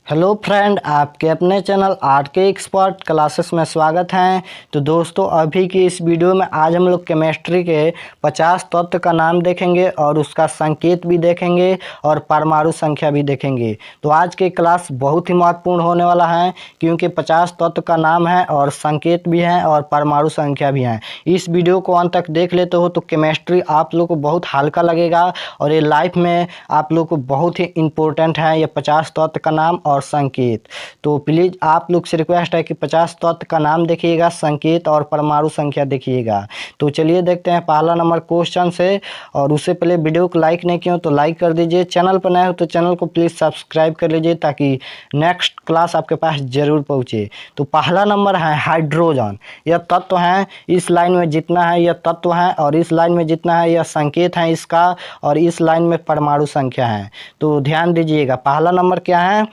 Hello friend, आपके अपने channel art के एक्सपर्ट क्लासेस में स्वागत है। तो दोस्तों, अभी की इस वीडियो में आज हम लोग केमिस्ट्री के 50 तत्व का नाम देखेंगे और उसका संकेत भी देखेंगे और परमाणु संख्या भी देखेंगे। तो आज की क्लास बहुत ही महत्वपूर्ण होने वाला है क्योंकि 50 तत्व का नाम है और संकेत भी है और परमाणु संख्या भी है। इस वीडियो को अंत तक देख लेते हो तो केमिस्ट्री आप लोग को बहुत हल्का लगेगा और ये लाइफ में आप लोग को बहुत ही इम्पोर्टेंट है ये 50 तत्व का नाम और संकेत। तो प्लीज़ आप लोग से रिक्वेस्ट है कि 50 तत्व का नाम देखिएगा, संकेत और परमाणु संख्या देखिएगा। तो चलिए देखते हैं पहला नंबर क्वेश्चन से। और उससे पहले वीडियो को लाइक नहीं किया हो तो लाइक कर दीजिए, चैनल पर नए हो तो चैनल को प्लीज़ सब्सक्राइब कर लीजिए ताकि नेक्स्ट क्लास आपके पास जरूर पहुँचे। तो पहला नंबर है हाइड्रोजन। यह तत्व है, इस लाइन में जितना है यह तत्व है और इस लाइन में जितना है यह संकेत है इसका, और इस लाइन में परमाणु संख्या है। तो ध्यान दीजिएगा, पहला नंबर क्या है?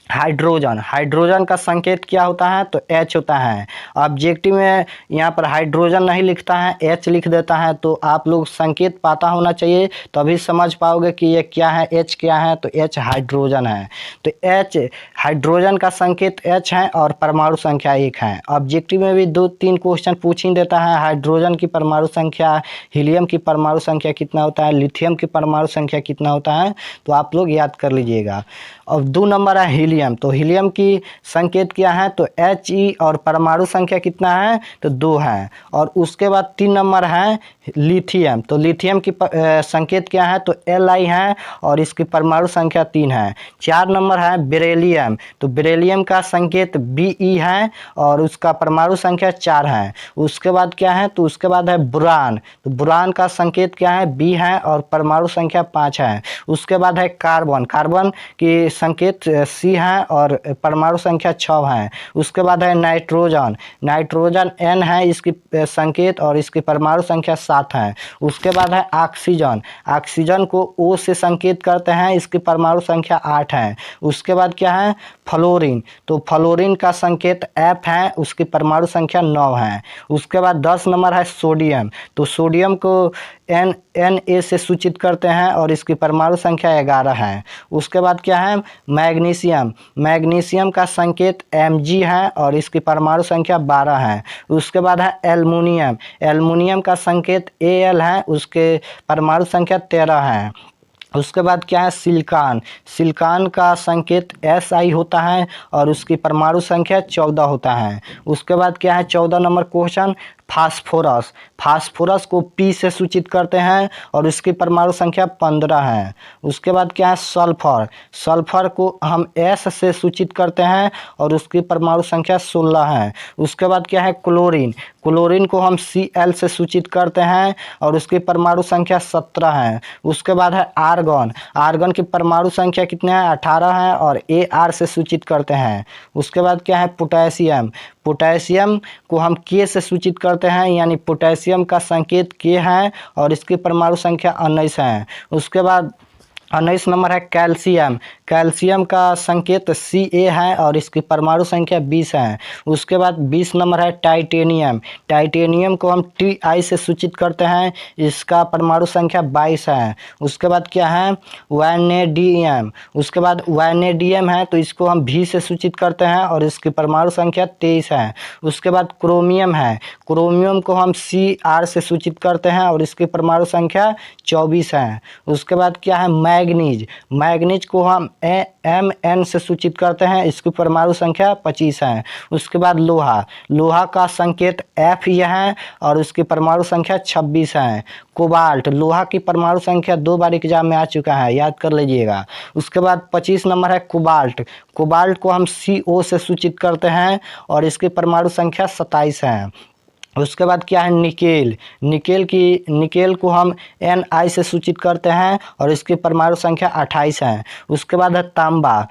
हाइड्रोजन। हाइड्रोजन का संकेत क्या होता है? तो H होता है। ऑब्जेक्टिव में यहाँ पर हाइड्रोजन नहीं लिखता है, H लिख देता है। तो आप लोग संकेत पता होना चाहिए तभी समझ पाओगे कि ये क्या है, H क्या है। तो H हाइड्रोजन है। तो H हाइड्रोजन का संकेत H है और परमाणु संख्या 1 है। ऑब्जेक्टिव में भी 2-3 क्वेश्चन पूछ ही देता है। हाइड्रोजन की परमाणु संख्या, हीलियम की परमाणु संख्या कितना होता है, लिथियम की परमाणु संख्या कितना होता है, तो आप लोग याद कर लीजिएगा। और 2 नंबर है हीलियम। तो हीलियम की संकेत क्या है? तो He और परमाणु संख्या कितना है? तो 2 है। और उसके बाद 3 नंबर है लिथियम। तो लिथियम की संकेत क्या है? तो Li है और इसकी परमाणु संख्या 3 है। 4 नंबर है बेरिलियम। तो बेरिलियम का संकेत Be है और उसका परमाणु संख्या 4 है। उसके बाद क्या है? तो उसके बाद है बोरान। तो बोरान का संकेत क्या है? B है और परमाणु संख्या 5 है। उसके बाद है कार्बन। कार्बन की संकेत C है और परमाणु संख्या 6 है। उसके बाद है नाइट्रोजन। नाइट्रोजन N है इसकी संकेत और इसकी परमाणु संख्या 7 है। उसके बाद है ऑक्सीजन। ऑक्सीजन को O से संकेत करते हैं, इसकी परमाणु संख्या 8 है। उसके बाद क्या है? फ्लोरीन। तो फ्लोरीन का संकेत F है, उसकी परमाणु संख्या 9 है। उसके बाद 10 नंबर है सोडियम। तो सोडियम को Na से सूचित करते हैं और इसकी परमाणु संख्या 11 है। उसके बाद क्या है? मैग्नीशियम। मैग्नीशियम का संकेत Mg है और इसकी परमाणु संख्या 12 है। उसके बाद है एल्युमिनियम। एल्युमिनियम का संकेत Al है, उसके परमाणु संख्या 13 है। उसके बाद क्या है? सिलिकॉन। सिलिकॉन का संकेत Si होता है और उसकी परमाणु संख्या 14 होता है। उसके बाद क्या है? 14 नंबर क्वेश्चन, फास्फोरस। फास्फोरस को P से सूचित करते हैं और उसकी परमाणु संख्या 15 है। उसके बाद क्या है? सल्फर। सल्फर को हम S से सूचित करते हैं और उसकी परमाणु संख्या 16 है। उसके बाद क्या है? क्लोरीन। क्लोरीन को हम Cl से सूचित करते हैं और उसकी परमाणु संख्या 17 है। उसके बाद है आर्गन। आर्गन की परमाणु संख्या कितने हैं? 18 है और Ar से सूचित करते हैं। उसके बाद क्या है? पोटेशियम। पोटेशियम को हम K से सूचित करते हैं, यानी पोटेशियम का संकेत K है और इसकी परमाणु संख्या 19 है। उसके बाद 19 नंबर है कैल्शियम। कैल्शियम का संकेत Ca है और इसकी परमाणु संख्या 20 है। उसके बाद 20 नंबर है टाइटेनियम। टाइटेनियम को हम Ti से सूचित करते हैं, इसका परमाणु संख्या 22 है। उसके बाद क्या है? वैनेडियम। उसके बाद वैनेडियम है तो इसको हम V से सूचित करते हैं और इसकी परमाणु संख्या 23 है। उसके बाद क्रोमियम है। क्रोमियम को हम Cr से सूचित करते हैं और इसकी परमाणु संख्या 24 है। उसके बाद क्या है? मैग्नीज। मैग्नीज को हम Mn से सूचित करते हैं, इसकी परमाणु संख्या 25 है। उसके बाद लोहा। लोहा का संकेत F यह है और उसकी परमाणु संख्या 26 है। कोबाल्ट। लोहा की परमाणु संख्या 2 बार एग्जाम में आ चुका है, याद कर लीजिएगा। उसके बाद 25 नंबर है कोबाल्ट। कोबाल्ट को हम Co से सूचित करते हैं और इसकी परमाणु संख्या 27 है। उसके बाद क्या है? निकेल। निकेल को हम Ni से सूचित करते हैं और इसकी परमाणु संख्या 28 है। उसके बाद है तांबा।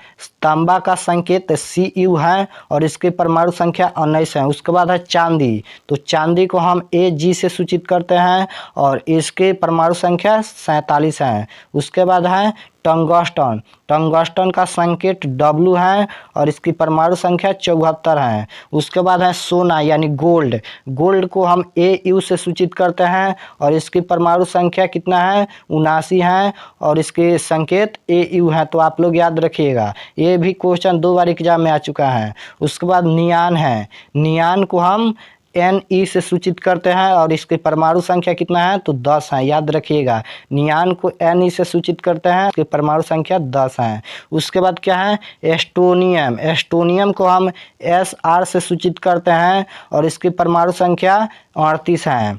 तांबा का संकेत Cu है और इसकी परमाणु संख्या 19 है। उसके बाद है चांदी। तो चांदी को हम Ag से सूचित करते हैं और इसकी परमाणु संख्या 47 है। उसके बाद है टंगस्टन, टंगस्टन का संकेत W है और इसकी परमाणु संख्या 74 है। उसके बाद है सोना यानी गोल्ड, गोल्ड को हम AU से सूचित करते हैं और इसकी परमाणु संख्या कितना है 79 है और इसके संकेत AU है, तो आप लोग याद रखिएगा, ये भी क्वेश्चन 2 बार एग्जाम में आ चुका है। उसके बाद नियान है, नियान को हम Ne से सूचित करते हैं और इसकी परमाणु संख्या कितना है तो 10 है, याद रखिएगा, नियान को Ne से सूचित करते हैं, इसकी परमाणु संख्या 10 है। उसके बाद क्या है एस्टोनियम, एस्टोनियम को हम Sr से सूचित करते हैं और इसकी परमाणु संख्या 38 है,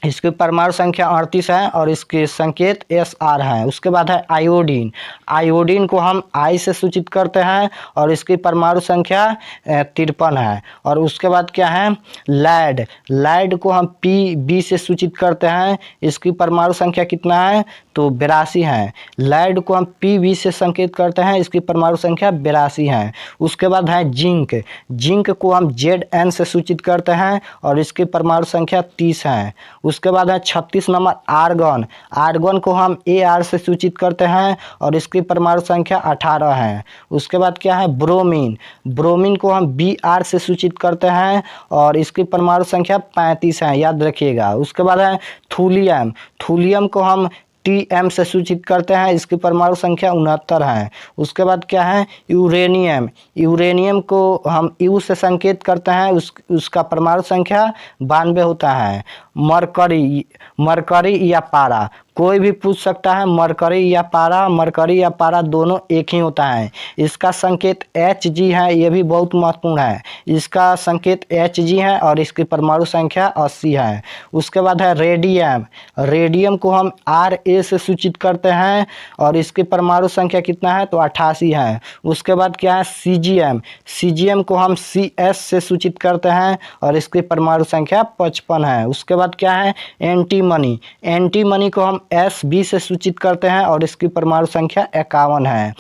इसकी परमाणु संख्या 38 है और इसके संकेत Sr है। उसके बाद है आयोडीन, आयोडीन को हम I से सूचित करते हैं और इसकी परमाणु संख्या 53 है। और उसके बाद क्या है लैड, लैड को हम Pb से सूचित करते हैं, इसकी परमाणु संख्या कितना है तो 82 है, लैड को हम Pb से संकेत करते हैं, इसकी परमाणु संख्या 82 है। उसके बाद है जिंक, जिंक को हम Zn से सूचित करते हैं और इसकी परमाणु संख्या 30 है। उसके बाद है 36 नंबर आर्गन, आर्गन को हम Ar से सूचित करते हैं और इसकी परमाणु संख्या 18 है। उसके बाद क्या है ब्रोमीन, ब्रोमीन को हम Br से सूचित करते हैं और इसकी परमाणु संख्या 35 है, याद रखिएगा। उसके बाद है थूलियम, थूलियम को हम Tm से सूचित करते हैं, इसकी परमाणु संख्या 69 है। उसके बाद क्या है यूरेनियम, यूरेनियम को हम U से संकेत करते हैं, उसका परमाणु संख्या 92 होता है। मरकरी, मरकरी या पारा, कोई भी पूछ सकता है मरकरी या पारा, मरकरी या पारा दोनों एक ही होता है। इसका संकेत Hg है, ये भी बहुत महत्वपूर्ण है, इसका संकेत Hg है और इसकी परमाणु संख्या 80 है। उसके बाद है रेडियम, रेडियम को हम Ra से सूचित करते हैं और इसकी परमाणु संख्या कितना है तो 88 है। उसके बाद क्या है सीजियम, सीजियम को हम Cs से सूचित करते हैं और इसकी परमाणु संख्या 55 है। उसके बाद क्या है एंटीमनी, एंटीमनी को हम Sb से सूचित करते हैं और इसकी परमाणु संख्या 51 है।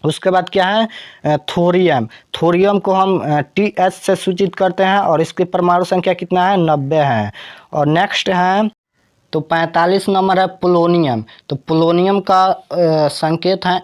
उसके बाद क्या है थोरियम, थोरियम को हम Th से सूचित करते हैं और इसकी परमाणु संख्या कितना है 90 है। और नेक्स्ट है तो 45 नंबर है पोलोनियम, तो पोलोनियम का संकेत है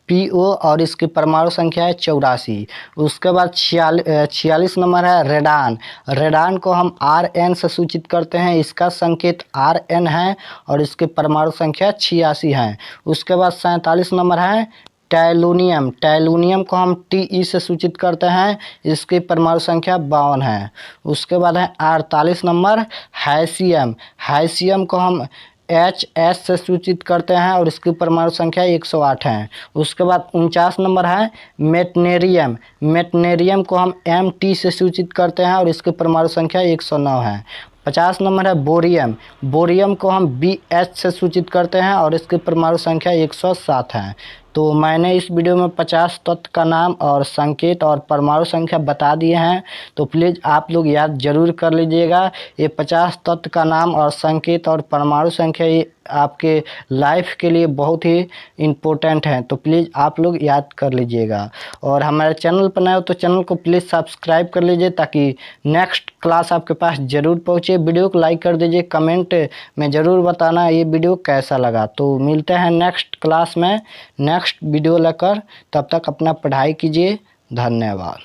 PO और इसकी परमाणु संख्या है 84। उसके बाद 46 नंबर है रेडान, रेडान को हम Rn से सूचित करते हैं, इसका संकेत Rn है और इसकी परमाणु संख्या 86 है। उसके बाद 47 नंबर है टैलुनियम, टैलुनियम को हम Te से सूचित करते हैं, इसकी परमाणु संख्या 52 है। उसके बाद है 48 नंबर हैसियम, हैसियम को हम Hs से सूचित करते हैं और इसकी परमाणु संख्या 108 है। उसके बाद 49 नंबर है मेटनेरियम, मेटनेरियम को हम Mt से सूचित करते हैं और इसकी परमाणु संख्या 109 है। 50 नंबर है बोरियम, बोरियम को हम Bh से सूचित करते हैं और इसकी परमाणु संख्या 107 है। तो मैंने इस वीडियो में 50 तत्व का नाम और संकेत और परमाणु संख्या बता दिए हैं, तो प्लीज़ आप लोग याद जरूर कर लीजिएगा। ये 50 तत्व का नाम और संकेत और परमाणु संख्या ये आपके लाइफ के लिए बहुत ही इम्पोर्टेंट है, तो प्लीज़ आप लोग याद कर लीजिएगा। और हमारे चैनल पर नए हो तो चैनल को प्लीज़ सब्सक्राइब कर लीजिए ताकि नेक्स्ट क्लास आपके पास ज़रूर पहुँचे। वीडियो को लाइक कर दीजिए, कमेंट में ज़रूर बताना ये वीडियो कैसा लगा। तो मिलते हैं नेक्स्ट क्लास में नेक्स्ट वीडियो लेकर, तब तक अपना पढ़ाई कीजिए। धन्यवाद।